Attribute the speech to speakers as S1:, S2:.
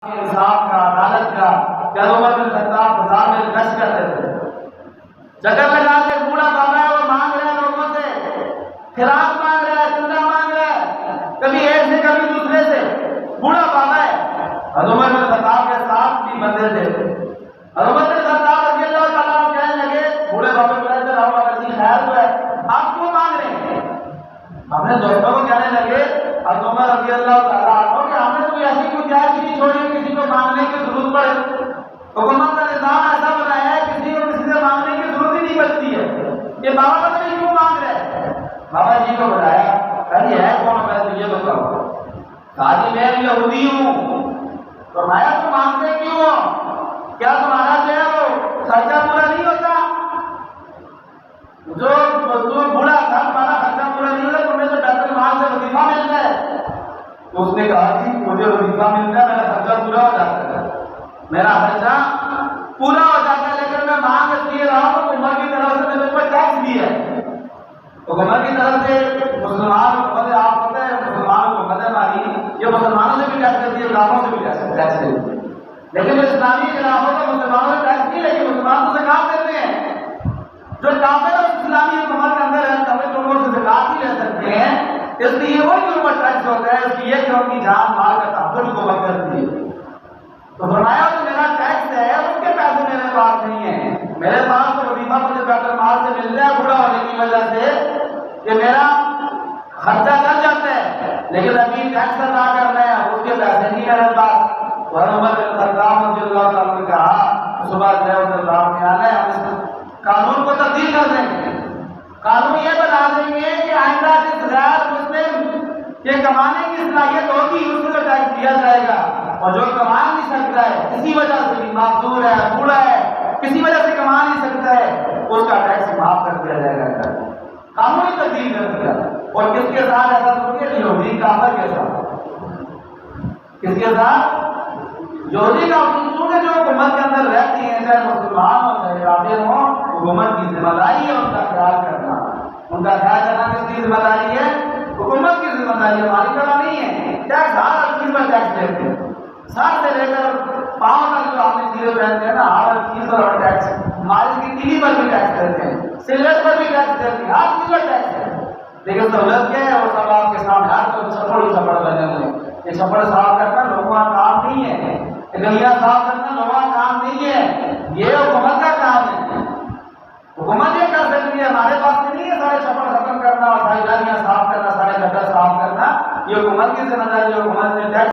S1: انصاف کا، عدالت کا، کہ عمر بن خطاب بازار میں گشت کرتے تھے، چکر لگا کے بوڑھا بابا ہے وہ مانگ رہا ہے لوگوں سے، خراج مانگ رہا ہے، چندہ مانگ رہا ہے، کبھی ایک سے کبھی دوسرے سے، بوڑھا بابا ہے۔ عمر بن خطاب کے ساتھ بھی بندے تھے، عمر بن خطاب رضی اللہ تعالیٰ عنہ کہنے لگے بوڑھے بابے کو کہتے رہو بابا جی خیر تو ہے، آپ کیوں مانگ رہے ہیں؟ اپنے دوستوں کو کہنے لگے عمر رضی اللہ تعالیٰ عنہ کہ ہمیں کوئی ایسی گنجائش نہیں چھوڑی کسی کو مانگنے کی ضرورت پڑے، حکومت کا نظام ایسا بنایا ہے کسی کو کسی سے مانگنے کی ضرورت ہی نہیں بچتی ہے، یہ بابا پتہ نہیں کیوں مانگ رہے ہیں؟ بابا جی کو بتایا کہ ہے کون میں تو یہ بتاؤ، کہا جی میں یہودی ہوں۔ فرمایا تم مانگتے کیوں ہو؟ کیا تمہارا جو ہے وہ خرچہ پورا نہیں ہوتا؟ جو بوڑھا تھا تمہارا خرچہ پورا نہیں ہوتا، تمہیں تو بیت المال سے وظیفہ ملتا ہے۔ تو اس نے کہا جی مجھے وظیفہ ملتا ہے میرا خرچہ پورا ہو جاتا ہے، میرا خرچہ پورا ہو جاتا ہے، لیکن میں مانگ اس لیے رہا ہوں حکومت کی طرف سے میرے اوپر ٹیکس بھی ہے، حکومت کی طرف سے مسلمان حکومت، آپ پتہ ہے مسلمان حکومت ہماری یہ مسلمانوں سے بھی ٹیکس دیتی ہے، کافروں سے بھی ٹیکس دیتی ہے، لیکن جو اسلامی خلافت ہے مسلمانوں سے ٹیکس نہیں لیکن مسلمان تو زکات دیتے ہیں، جو کافر اور اسلامی حکومت کے اندر ہے تبھی تو وہ زکات ہی لے سکتے ہیں، اس لیے وہ کے اوپر ٹیکس ہوتا ہے، اس لیے کہ ان کی جان مال کا تحفظ حکومت کرتی ہے۔ تو فرمایا کہ میرا ٹیکس ہے اس کے پیسے میرے پاس نہیں ہیں، میرے پاس تو وظیفہ مجھے بیت المال سے مل رہا ہے بوڑھا ہونے کی وجہ سے کہ میرا خرچہ چل جاتا ہے، لیکن ابھی ٹیکس ادا کرنا ہے اس کے پیسے نہیں میرے پاس۔ عمر بن خطاب رضی اللہ تعالیٰ نے کہا صبح جو ہے اللہ نے آنا ہے ہم اس قانون کو تبدیل کر دیں گے، قانون یہ بتا دیں گے کہ آئندہ جس غیر مسلم کے کمانے کی صلاحیت ہوگی اس کو ٹیکس دیا جائے گا، اور جو کما نہیں سکتا ہے کسی وجہ سے بھی معذور ہے بوڑھا ہے کسی وجہ سے کما نہیں سکتا ہے اس کا ٹیکس معاف کر دیا جائے گا، قانون ہی تبدیل کر دیا۔ اور کس کے ساتھ ایسا سنیے یہودی کافر کے ساتھ، کس کے ساتھ؟ یہودی کا چونکہ جو حکومت کے اندر رہتی ہیں چاہے مسلمان ہو چاہے کافر ہو، حکومت کی ذمہ داری ہے ان کا خیال کرنا، ان کا خیال کرنا کس کی ذمہ داری ہے؟ حکومت کی ذمہ داری ہے، ہماری طرح نہیں ہے۔ ٹیکس ہر چیز پر ٹیکس دیتے ہیں، سر سے لے کر پاؤں تک جو آپ نے چیزیں پہنتے ہیں نا ہر چیز پر ٹیکس، مالش کی تیلی پر بھی ٹیکس دیتے ہیں، سگریٹ پر بھی ٹیکس دیتے ہیں، ہر چیز پر ٹیکس ہے، لیکن سہولت کیا ہے وہ سب آپ کے سامنے ہر کوئی چھپڑ بنے ہوئے، یہ چھپڑ صاف کرنا لوگوں کا کام نہیں ہے، گلیاں صاف کرنا لوگوں کا کام نہیں ہے، یہ حکومت کا کام ہے، حکومت یہ کر سکتی ہے، ہمارے پاس نہیں ہے سارے چھپڑ ختم کرنا اور ساری گلیاں صاف کرنا سارے گٹر صاف کرنا، یہ حکومت کی ذمہ داری ہے، حکومت نے ٹیکس